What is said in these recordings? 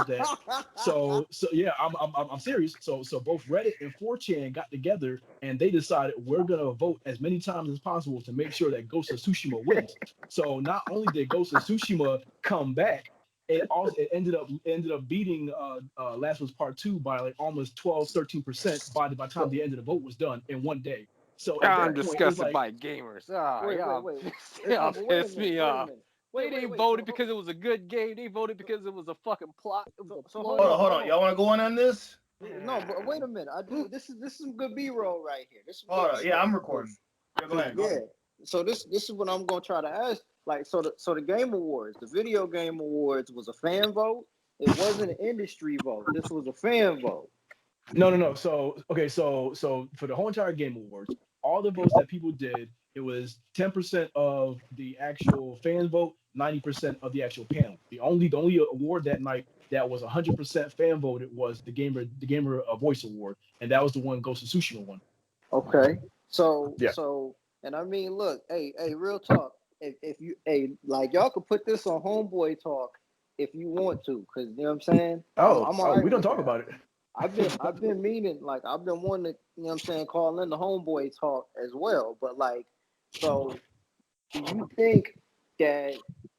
that. So yeah, I'm serious. So both Reddit and 4chan got together and they decided we're gonna vote as many times as possible to make sure that Ghost of Tsushima wins. So not only did Ghost of Tsushima come back, it ended up beating Last of Us Part Two by like almost 12-13% by the time So the end of the vote was done in one day. So at I'm that point, it's disgusted like, by gamers. Ah, y'all, wait. y'all But wait a pissed minute. me Wait a off. minute. They didn't Wait. vote it because it was a good game. They voted because it was a fucking plot. It was a So ploy. Hold on. Y'all want to go on this? No, but wait a minute. I do. This is some good B-roll right here. This is some Hold good on. Yeah, I'm B-roll. recording. Yeah, go ahead. Yeah. So this is what I'm gonna try to ask. Like, so the Game Awards, the Video Game Awards, was a fan vote. It wasn't an industry vote. This was a fan vote. no. So okay, so for the whole entire Game Awards, all the votes that people did, it was 10% of the actual fan vote, 90% of the actual panel. The only award that night that was 100% fan voted was the gamer voice award, and that was the one Ghost of Tsushima won. Okay. Yeah. And I mean, look, hey, real talk. If you, like, y'all could put this on Homeboy Talk if you want to, because you know what I'm saying. I'm all right We don't with talk that. about it. I've been meaning, like, I've been wanting to, you know what I'm saying, call in the Homeboy Talk as well. But like, so do you think that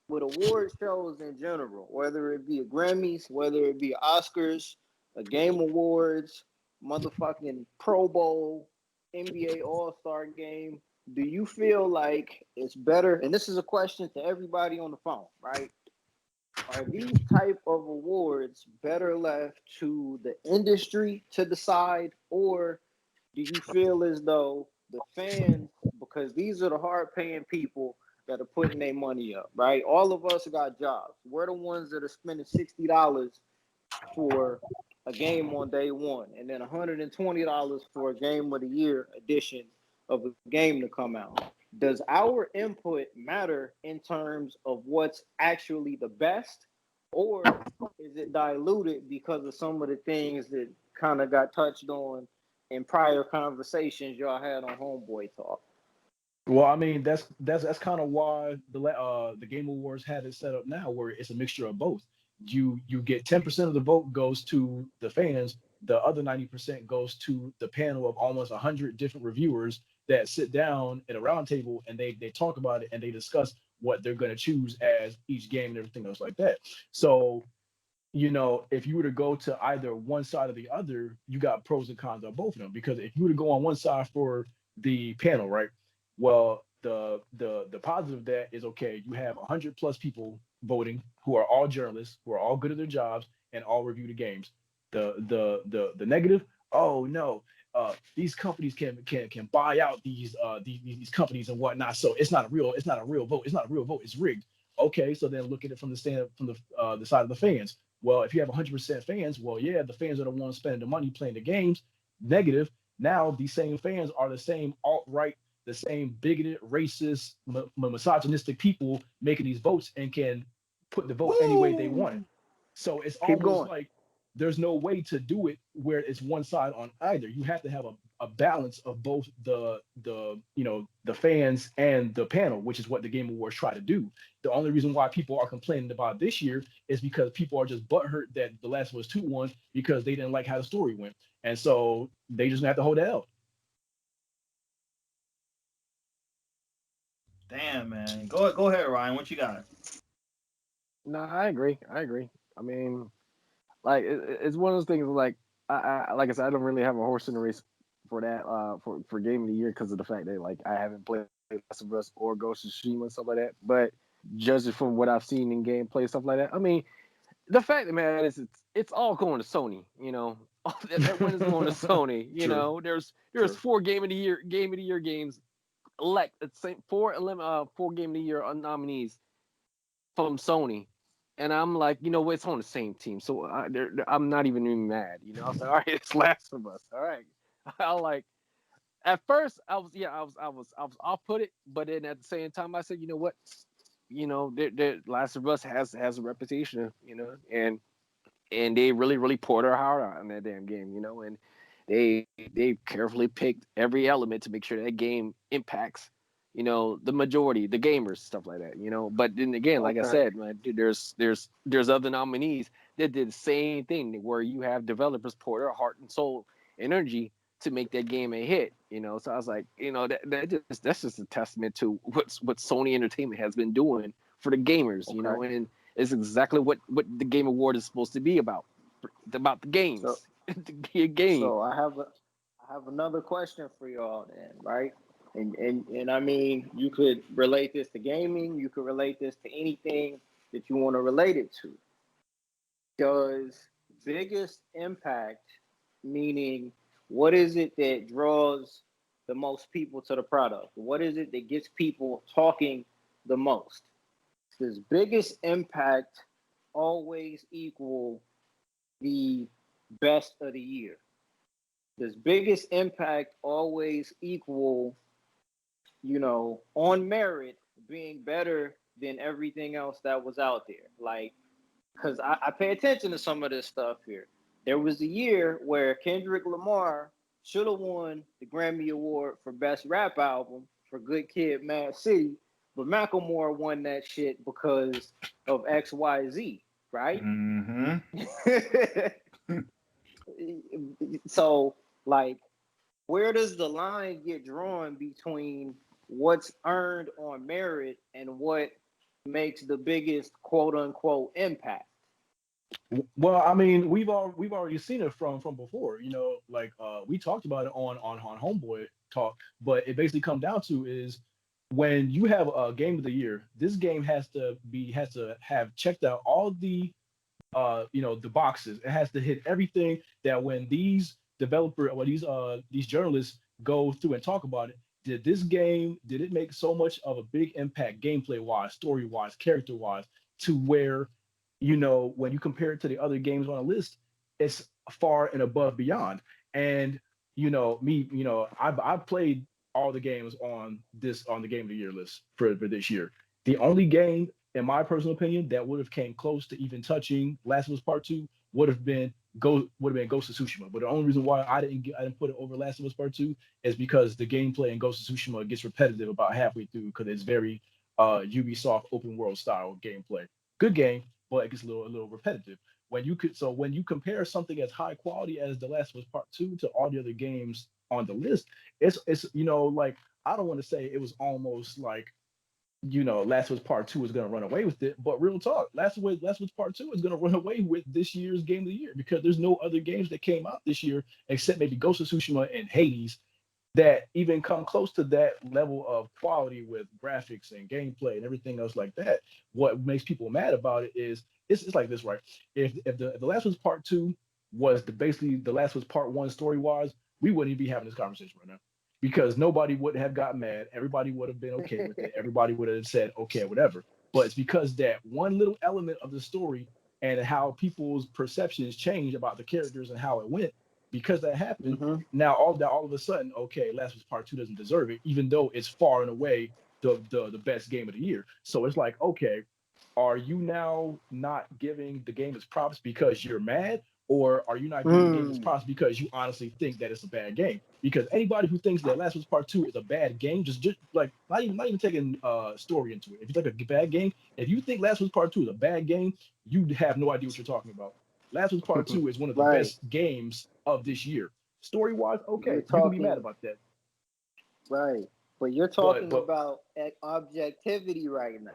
with award shows in general, whether it be a Grammys, whether it be Oscars, a Game Awards, motherfucking Pro Bowl, NBA All-Star Game, do you feel like it's better? And this is a question to everybody on the phone, right? Are these type of awards better left to the industry to decide, or do you feel as though the fans, because these are the hard-paying people that are putting their money up, right? All of us got jobs. We're the ones that are spending $60 for a game on day one, and then $120 for a game of the year edition of a game to come out. Does our input matter in terms of what's actually the best, or is it diluted because of some of the things that kind of got touched on in prior conversations y'all had on Homeboy Talk? Well, I mean, that's kind of why the Game Awards have it set up now, where it's a mixture of both. You get 10% of the vote goes to the fans, the other 90% goes to the panel of almost 100 different reviewers that sit down at a round table and they talk about it and they discuss what they're going to choose as each game and everything else like that. So if you were to go to either one side or the other, you got pros and cons on both of them. Because if you were to go on one side for the panel, right? Well, the positive of that is, okay, you have 100 plus people voting who are all journalists, who are all good at their jobs and all review the games. The negative, oh no, these companies can buy out these companies and whatnot. So it's not a real vote. It's not a real vote. It's rigged. Okay, so then look at it from the side of the fans. Well, if you have 100% fans, well, yeah, the fans are the ones spending the money playing the games. Negative. Now these same fans are the same alt-right, the same bigoted, racist, misogynistic people making these votes and can put the vote any way they want it. So it's Keep almost going. like there's no way to do it where it's one side on either. You have to have a balance of both the fans and the panel, which is what the Game Awards try to do. The only reason why people are complaining about this year is because people are just butthurt that The Last of Us 2 won because they didn't like how the story went. And so they just have to hold the L. Damn, man. Go ahead, Ryan. What you got? No, I agree. I mean, like it's one of those things. Like like I said, I don't really have a horse in the race for that. For game of the year because of the fact that like I haven't played Last of Us or Ghost of Tsushima and stuff like that. But judging from what I've seen in gameplay stuff like that, I mean, the fact that man is it's all going to Sony. That win is going to Sony. True. There's True. 4 game of the year games elect four game of the year nominees from Sony. And I'm like, it's on the same team, so I'm not even mad. I was like, all right, it's Last of Us. All right, I like. At first, I was off put it, but then at the same time, I said, you know what, Last of Us has a reputation, and they really poured their heart out on that damn game, and they carefully picked every element to make sure that game impacts the majority, the gamers, stuff like that. But then again, like I Okay. said, man, dude, there's other nominees that did the same thing where you have developers pour their heart and soul energy to make that game a hit. So I was like, that's just a testament to what Sony Entertainment has been doing for the gamers. Okay. And it's exactly what the Game Award is supposed to be about. It's about the So games, the game. so I have another question for y'all then, right? And I mean, you could relate this to gaming. You could relate this to anything that you want to relate it to. Does biggest impact, meaning what is it that draws the most people to the product? What is it that gets people talking the most? Does biggest impact always equal the best of the year? Does biggest impact always equal, on merit being better than everything else that was out there? Like, because I pay attention to some of this stuff here. There was a year where Kendrick Lamar should have won the Grammy Award for Best Rap Album for Good Kid, Mad City, but Macklemore won that shit because of XYZ, right? Mm-hmm. So, like, where does the line get drawn between what's earned on merit and what makes the biggest quote unquote impact? Well, I mean, we've already seen it from before. Like we talked about it on Homeboy Talk, but it basically comes down to is when you have a game of the year, this game has to have checked out all the the boxes. It has to hit everything that when these developer or these journalists go through and talk about it, did it make so much of a big impact gameplay wise, story wise, character wise, to where when you compare it to the other games on the list, it's far and above beyond. And I've played all the games on the game of the year list for this year. The only game, in my personal opinion, that would have came close to even touching Last of Us Part Two would have been Ghost of Tsushima. But the only reason why I didn't put it over Last of Us Part Two is because the gameplay in Ghost of Tsushima gets repetitive about halfway through because it's very Ubisoft open world style gameplay. Good game, but it gets a little repetitive. When you compare something as high quality as The Last of Us Part Two to all the other games on the list, it's like I don't want to say it was almost like Last of Us Part Two is going to run away with it, but real talk, Last of Us Part Two is going to run away with this year's Game of the Year because there's no other games that came out this year except maybe Ghost of Tsushima and Hades that even come close to that level of quality with graphics and gameplay and everything else like that. What makes people mad about it is it's like this, right? If the Last of Us Part Two was basically the Last of Us Part One story wise, we wouldn't even be having this conversation right now because nobody would have got mad. Everybody would have been okay with it. Everybody would have said okay, whatever. But it's because that one little element of the story and how people's perceptions change about the characters and how it went. Because that happened, Mm-hmm. now all of a sudden, okay, Last of Us Part Two doesn't deserve it, even though it's far and away the best game of the year. So it's like, okay, are you now not giving the game its props because you're mad, or are you not giving the game its props because you honestly think that it's a bad game? Because anybody who thinks that Last of Us Part Two is a bad game, just like not even taking story into it. If you think a bad game, if you think Last of Us Part Two is a bad game, you have no idea what you're talking about. Last of Us Part Two is one of the Right. best games of this year. Story wise, okay, You're you can be mad talking about that. right, but you're But talking about objectivity right now.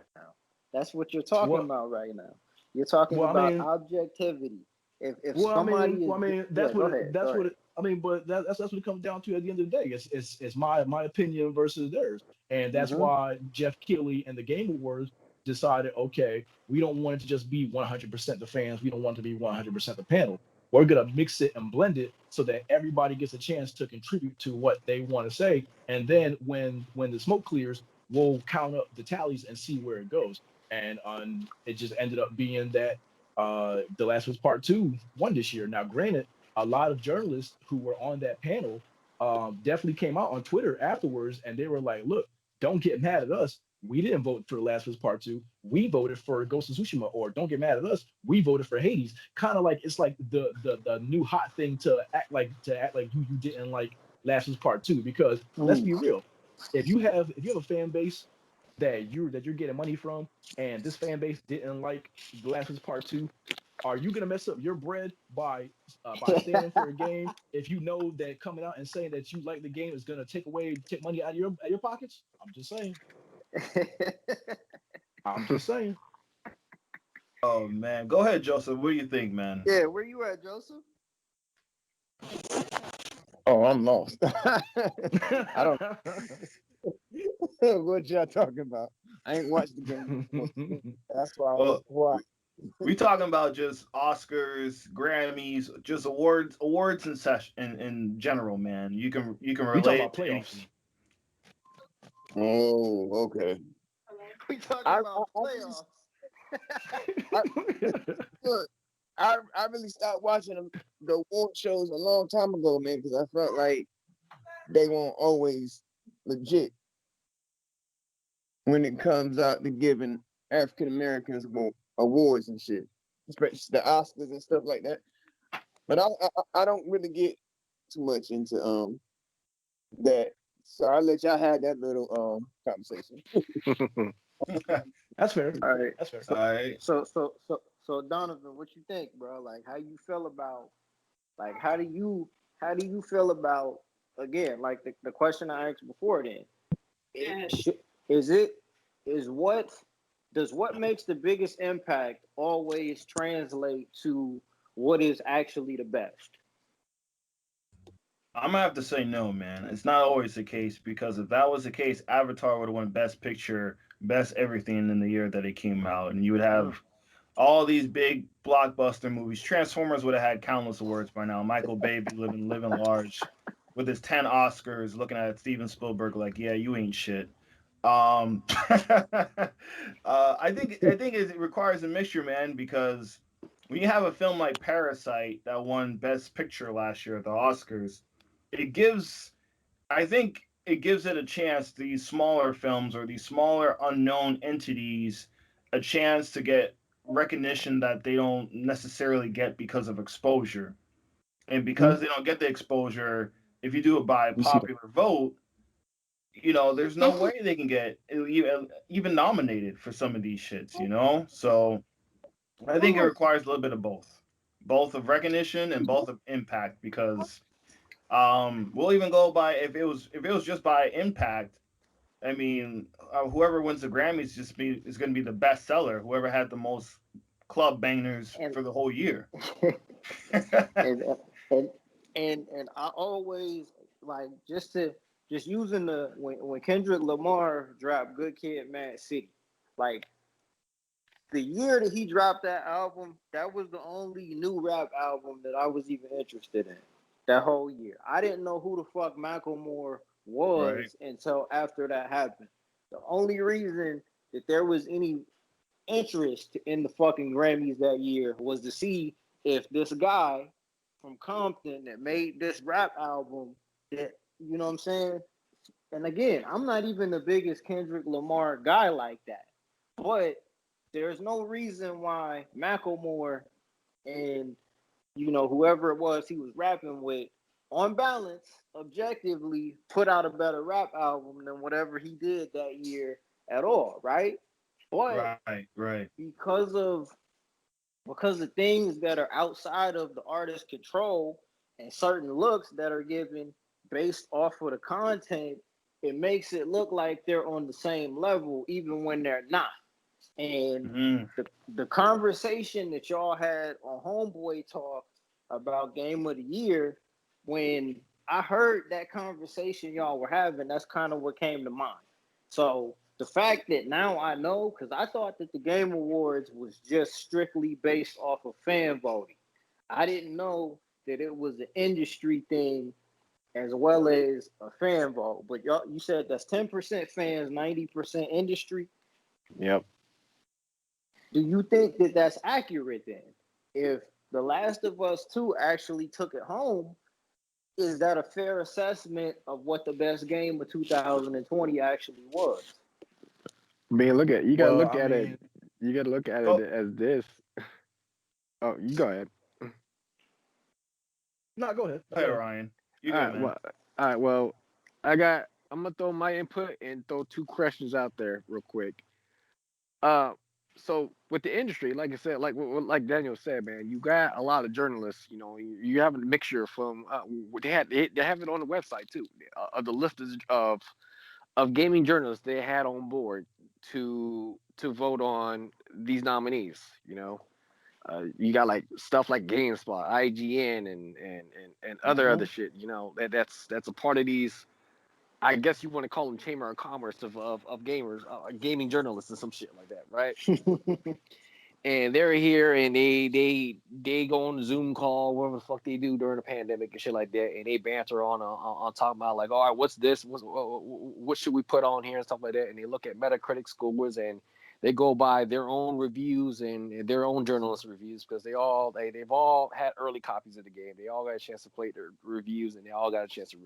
That's what you're talking well, about right now. You're talking well, I about mean, objectivity. If Well, I somebody mean, is, well, I mean, yeah, go ahead, go that's what ahead. it, I mean, but that's what it comes down to at the end of the day. It's my opinion versus theirs, and that's Mm-hmm. why Jeff Keighley and the Game Awards decided, okay, we don't want it to just be 100% the fans. We don't want it to be 100% the panel. We're gonna mix it and blend it so that everybody gets a chance to contribute to what they want to say, and then when the smoke clears, we'll count up the tallies and see where it goes. And it just ended up being that The Last of Us Part Two won this year. Now, granted, a lot of journalists who were on that panel definitely came out on Twitter afterwards, and they were like, "Look, don't get mad at us. We didn't vote for The Last of Us Part Two. We voted for Ghost of Tsushima." Or, "Don't get mad at us. We voted for Hades." Kind of like it's like the new hot thing to act like you didn't like Last of Us Part Two. Because let's Mm. be real, if you have a fan base that you're getting money from, and this fan base didn't like The Last of Us Part Two, Are you gonna mess up your bread by standing for a game if you know that coming out and saying that you like the game is gonna take money out of your pockets? I'm just saying. I'm just saying. Oh man, go ahead, Joseph. What do you think, man? Yeah, where you at, Joseph? Oh, I'm lost. I don't know what y'all talking about. I ain't watched the game. That's why I was Well, quiet. we talking about just Oscars, Grammys, just awards and in general, man. You can We talking relate about to playoffs. anything. Oh, okay. We talking I about I, playoffs. I, look, I really stopped watching the award shows a long time ago, man, because I felt like they weren't always legit when it comes out to giving African Americans awards and shit, especially the Oscars and stuff like that. But I don't really get too much into that. So I'll let y'all have that little conversation. That's fair. All right. That's fair. All right. So Donovan, what you think, bro? Like, how you feel about, like, how do you feel about, again, like the question I asked before? Then, is it is what does what makes the biggest impact always translate to what is actually the best? I'm gonna have to say no, man. It's not always the case because if that was the case, Avatar would have won Best Picture, Best Everything in the year that it came out, and you would Mm. have all these big blockbuster movies. Transformers would have had countless awards by now. Michael Bay be living large with his 10 Oscars, looking at Steven Spielberg like, yeah, you ain't shit. I think it requires a mixture, man, because when you have a film like Parasite that won Best Picture last year at the Oscars, it gives I think it gives it a chance, these smaller films or these smaller unknown entities, a chance to get recognition that they don't necessarily get because of exposure. And because they don't get the exposure, if you do it by You see popular vote, there's no way they can get even nominated for some of these shits. So I think it requires a little bit of both of recognition and both of impact because we'll even go by if it was just by impact. I mean, whoever wins the Grammys is going to be the best seller. Whoever had the most club bangers And for the whole year. and and and I always like just using the when Kendrick Lamar dropped Good Kid, Mad City, like the year that he dropped that album, that was the only new rap album that I was even interested in that whole year. I didn't know who the fuck Macklemore Right. was until after that happened. The only reason that there was any interest in the fucking Grammys that year was to see if this guy from Compton that made this rap album that, you know what I'm saying? And again, I'm not even the biggest Kendrick Lamar guy like that. But there's no reason why Macklemore and whoever it was he was rapping with, on balance, objectively, put out a better rap album than whatever he did that year at all, right? But Right. because of things that are outside of the artist's control and certain looks that are given based off of the content, it makes it look like they're on the same level even when they're not. And Mm-hmm. the conversation that y'all had on Homeboy Talk about Game of the Year, when I heard that conversation y'all were having, that's kind of what came to mind. So the fact that now I know, because I thought that the Game Awards was just strictly based off of fan voting. I didn't know that it was an industry thing as well as a fan vote. But y'all, you said that's 10% fans, 90% industry. Yep. Do you think that that's accurate then? If The Last of Us 2 actually took it home, is that a fair assessment of what the best game of 2020 actually was? I mean, you gotta Well, look I at it. mean, You gotta look at it Go. as this. Oh, you go ahead. no, go ahead. Hey, Go ahead. Ryan. You All good, right. man? Well, I'm gonna throw my input and throw two questions out there real quick. Uh, so with the industry, like I said, like Daniel said, man, you got a lot of journalists. You know, you have a mixture from they have it on the website too. The list of gaming journalists they had on board to vote on these nominees. You know, you got like stuff like GameSpot, IGN, and other Mm-hmm. shit. You know, that's a part of these. I guess you want to call them chamber of commerce of gamers, gaming journalists, and some shit like that, right? And they're here and they go on a Zoom call, whatever the fuck they do during the pandemic and shit like that, and they banter on talking about like, all right, what's this? What should we put on here and stuff like that? And they look at Metacritic scores and they go by their own reviews and their own journalist reviews because they've all had early copies of the game. They all got a chance to play their reviews and they all got a chance to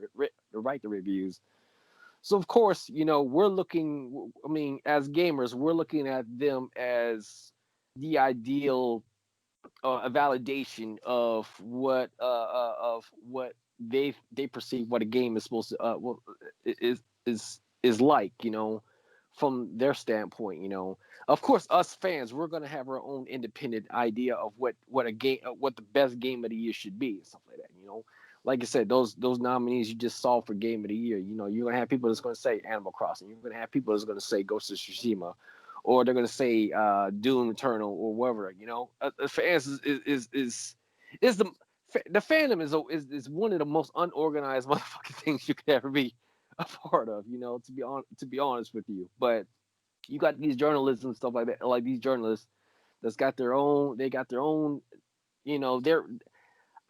write the reviews. So of course, you know, we're looking. I mean, as gamers, we're looking at them as the ideal a validation of what they perceive what a game is supposed to is like, you know, from their standpoint. You know, of course, us fans, we're gonna have our own independent idea of what a game, what the best game of the year should be, and stuff like that. You know, like I said, those nominees you just saw for game of the year. You know, you're gonna have people that's gonna say Animal Crossing. You're gonna have people that's gonna say Ghost of Tsushima, or they're gonna say Doom Eternal or whatever. You know, fans is the fandom is one of the most unorganized motherfucking things you could ever be a part of. You know, to be honest with you, but you got these journalists and stuff like that, like these journalists that's got their own. They got their own. You know, they're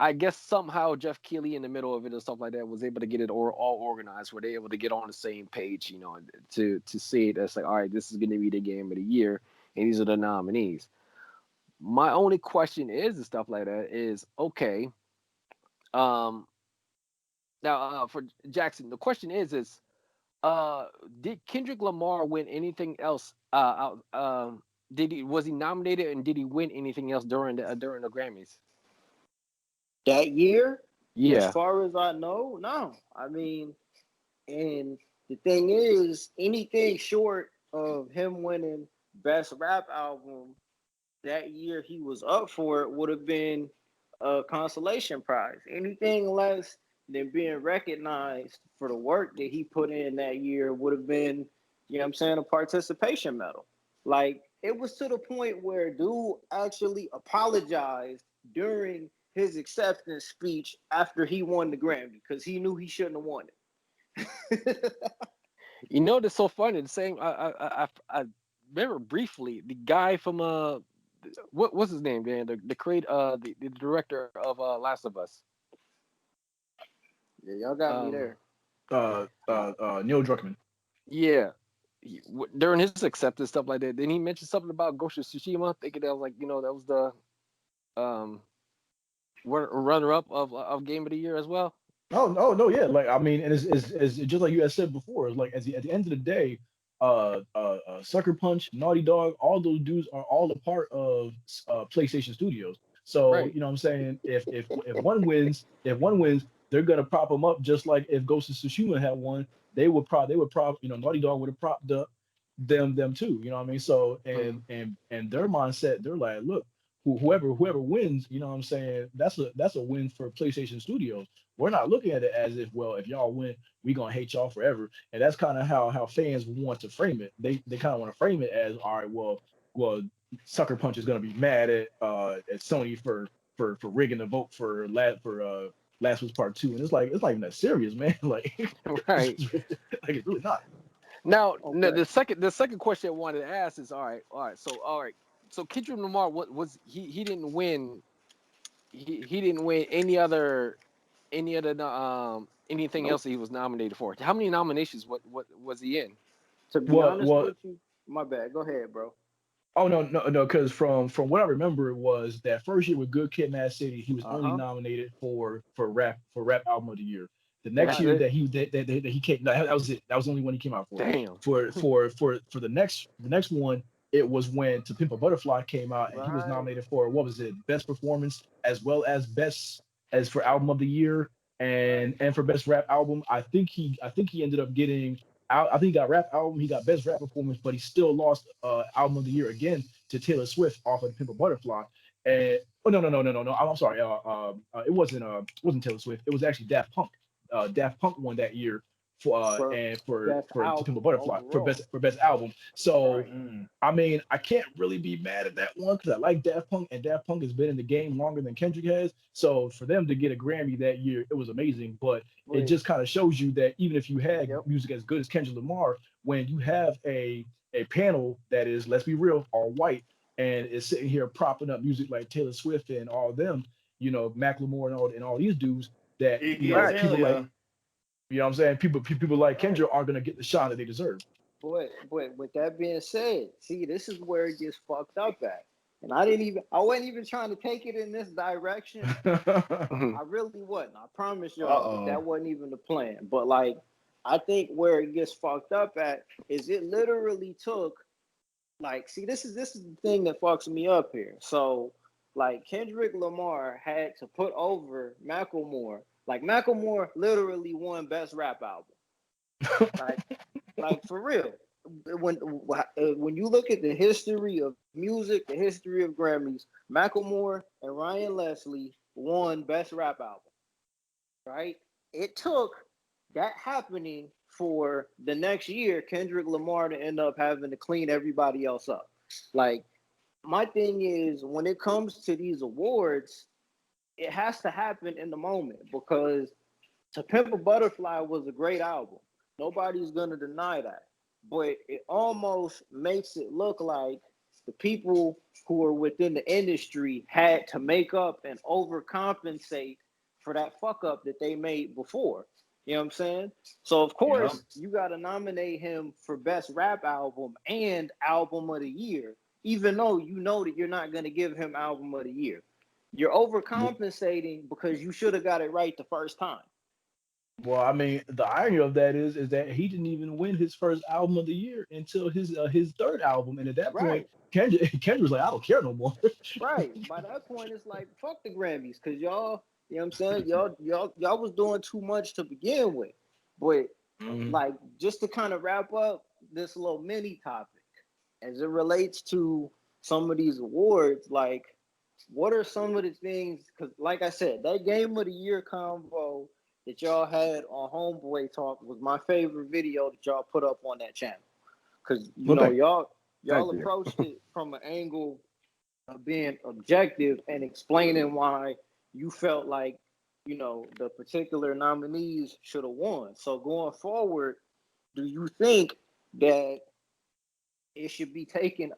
I guess somehow Jeff Keighley in the middle of it and stuff like that was able to get it all organized where they're able to get on the same page, you know, to see it as like, all right, this is going to be the game of the year, and these are the nominees. My only question is and stuff like that is okay. Um, now for Jackson, the question is uh, did Kendrick Lamar win anything else? Did he was he nominated and did he win anything else during the Grammys? That year, as Yeah, far as I know, no. I mean, and the thing is, anything short of him winning best rap album that year he was up for it would have been a consolation prize. Anything less than being recognized for the work that he put in that year would have been, you know what I'm saying, a participation medal. Like it was to the point where dude actually apologized during his acceptance speech after he won the Grammy because he knew he shouldn't have won it. you know that's so funny. The same I remember briefly the guy from what's his name, Dan? The create the director of Last of Us. Yeah, y'all got me Um there. Neil Druckmann. yeah. During his acceptance stuff like that, then he mentioned something about Ghost of Tsushima, thinking that was like, you know, that was the um runner up of game of the year as well. Oh no, no, yeah. Like I mean, and it's just like you had said before. It's like at the end of the day, Sucker Punch, Naughty Dog, all those dudes are all a part of PlayStation Studios. So Right. you know what I'm saying. If one wins, they're gonna prop them up just like if Ghost of Tsushima had won, they would prop Naughty Dog would have propped up them too. You know what I mean. So Mm. and their mindset, they're like, look, whoever wins, you know what I'm saying. That's a win for PlayStation Studios. We're not looking at it as if, well, if y'all win, we gonna hate y'all forever. And that's kind of how fans want to frame it. They kind of want to frame it as, all right, well, Sucker Punch is gonna be mad at Sony for rigging the vote for Last Was Part Two, and it's not even that serious, man. Like Right. like it's really not. Now, Okay. the second question I wanted to ask is all right. So Kendrick Lamar, what was he didn't win he didn't win any other anything Nope. else that he was nominated for. How many nominations what was he in? To be What honest what with you, my bad. Go ahead, bro. Oh no, because from what I remember, it was that first year with Good Kid, Mad City, he was Uh only huh. nominated for rap album of the year. The next That's Right. year it. that he came, that was it. That was the only one he came out for. Damn. For the next one, it was when To Pimp a Butterfly came out, and he was Right. nominated for, what was it, best performance as well as best as for album of the year, Right. and for best rap album. I think he ended up getting out. I think he got rap album. He got best rap performance, but he still lost album of the year again to Taylor Swift off of Pimp a Butterfly. And oh no, I'm sorry. It wasn't Taylor Swift. It was actually Daft Punk. Daft Punk won that year for and best for To Pimp a album Butterfly overall. for best album. So Right. I mean, I can't really be mad at that one because I like Daft Punk, and Daft Punk has been in the game longer than Kendrick has. So for them to get a Grammy that year, it was amazing. But it But just kind of shows you that even if you had yep. music as good as Kendrick Lamar, when you have a panel that is, let's be real, all white and is sitting here propping up music like Taylor Swift and all them, Macklemore and all these dudes that Iggy Right. people like, Azalea. what I'm saying, people like Right. Kendrick aren't gonna get the shine that they deserve. But with that being said, see, this is where it gets fucked up at. And I wasn't even trying to take it in this direction. Mhm. I really wasn't. I promise Uh y'all that oh. wasn't even the plan. But like, I think where it gets fucked up at is it literally took like, see, this is the thing that fucks me up here. So like Kendrick Lamar had to put over Macklemore. Like Macklemore literally won best rap album. Like like for real. When you look at the history of music, the history of Grammys, Macklemore and Ryan Leslie won best rap album. Right? It took that happening for the next year Kendrick Lamar to end up having to clean everybody else up. Like my thing is when it comes to these awards, it has to happen in the moment because To Pimp a Butterfly was a great album. Nobody's gonna deny that. But it almost makes it look like the people who are within the industry had to make up and overcompensate for that fuck up that they made before. You know what I'm saying? So of Yep. course you gotta nominate him for best rap album and album of the year, even though you know that you're not gonna give him album of the year. You're overcompensating because you should have got it right the first time. Well, I mean, the irony of that is that he didn't even win his first album of the year until his third album, and at that point, Right. Kendrick was like, I don't care no more. Right. By that point, it's like fuck the Grammys, cause y'all, you know what I'm saying? Y'all was doing too much to begin with. But Mhm. like just to kind of wrap up this little mini topic, as it relates to some of these awards, like what are some of the things? Cause like I said, that game of the year combo that y'all had on Homeboy Talk was my favorite video that y'all put up on that channel. Cause you Well, know thank you. y'all Thank you. approached it from an angle of being objective and explaining why you felt like the particular nominees should have won. So going forward, do you think that it should be taken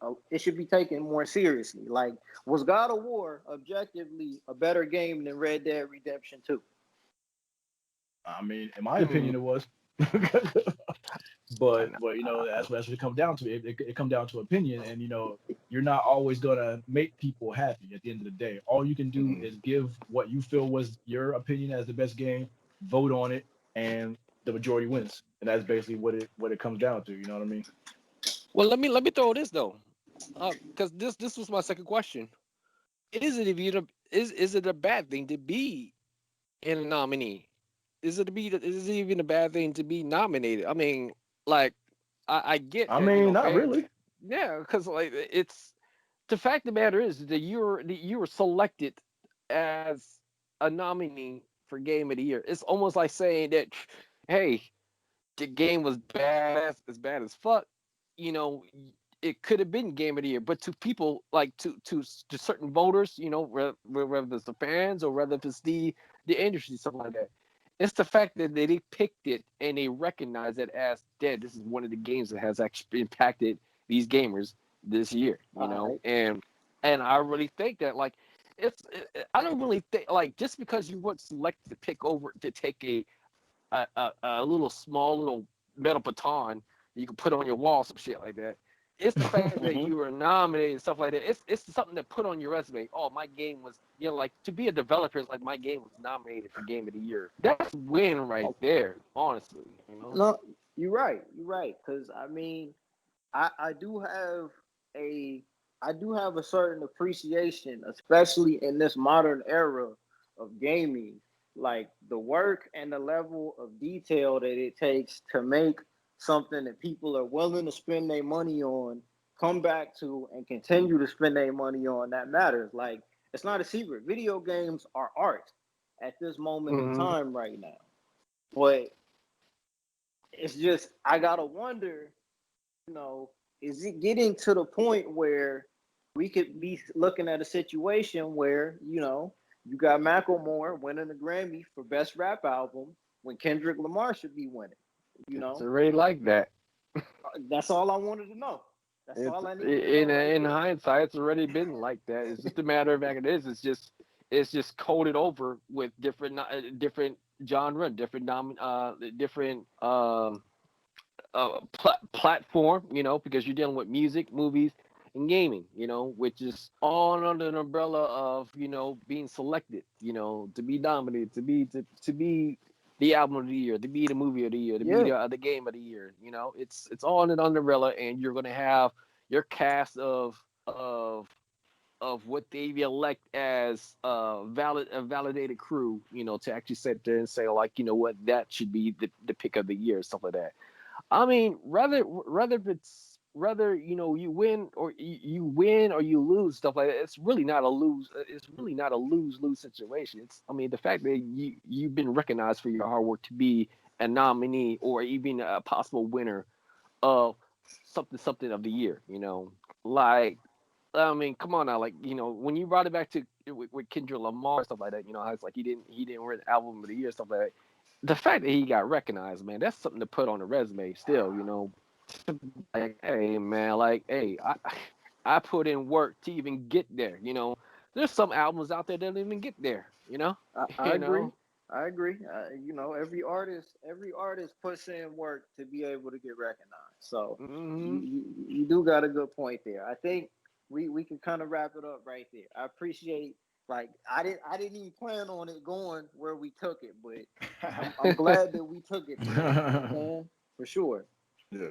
more seriously? Like, was God of War objectively a better game than Red Dead Redemption 2? I mean, in my Hmm. opinion, it was. I But know. that's what it comes down to. It comes down to opinion, and you're not always gonna make people happy at the end of the day. All you can do Mhm. is give what you feel was your opinion as the best game, vote on it, and the majority wins. And that's basically what it comes down to. You know what I mean? Well, let me throw this though, because this was my second question. Is it a bad thing to be in a nominee? Is it even a bad thing to be nominated? I mean, like, I get I that mean, not fans, really. yeah, because like it's the fact of the matter is that you were selected as a nominee for Game of the Year. It's almost like saying that, hey, the game was bad as fuck. You know, it could have been Game of the Year, but to people like to certain voters, whether it's the fans or whether it's the industry, something like that. It's the fact that they picked it and they recognize it as dead. This is one of the games that has actually impacted these gamers this year, All right. and I really think that like I don't really think like just because you weren't selected to pick over to take a little small little metal baton you can put on your wall, some shit like that. It's the fact that Mm-hmm. you were nominated and stuff like that. It's something to put on your resume. Oh, my game was like to be a developer is like my game was nominated for Game of the Year. That's a win right there, honestly. No, you're right. You're right. Because I mean, I do have a certain appreciation, especially in this modern era of gaming, like the work and the level of detail that it takes to make something that people are willing to spend their money on come back to and continue to spend their money on that matters. Like, it's not a secret. Video games are art at this moment in Mhm. time right now. But it's just, I gotta wonder, you know, is it getting to the point where we could be looking at a situation where, you know, you got Macklemore winning the Grammy for Best Rap Album when Kendrick Lamar should be winning. You It's know, already like that. that's all I wanted to know. That's It's all I needed to know in right in there. hindsight, it's already been like that. It's just a matter of fact. It is. It's just coded over with different genre, different platform. You know, because you're dealing with music, movies, and gaming. You know, which is all under an umbrella of being selected. You know, to be nominated, to be the album of the year, to be the movie of the year, to be Yeah, the game of the year. You know, it's all in an umbrella, and you're gonna have your cast of what they elect as a validated crew, to actually sit there and say like, you know what, that should be the pick of the year, stuff like that. I mean, rather if it's rather you win or you win or you lose, stuff like that. It's really not a lose. It's really not a lose situation. It's I mean the fact that you've been recognized for your hard work to be a nominee or even a possible winner of something of the year. Like I mean, come on now, like when you brought it back to with Kendrick Lamar stuff like that, how it's like he didn't win album of the year stuff like that. The fact that he got recognized, man, that's something to put on a resume. Still, like hey man, like hey, I put in work to even get there. There's some albums out there that don't even get there. I You agree. know. I agree. Every artist puts in work to be able to get recognized. So Hmm. you do got a good point there. I think we can kind of wrap it up right there. I appreciate. Like I didn't even plan on it going where we took it, but I'm glad that we took it there. You know what I'm saying? For sure. Yeah.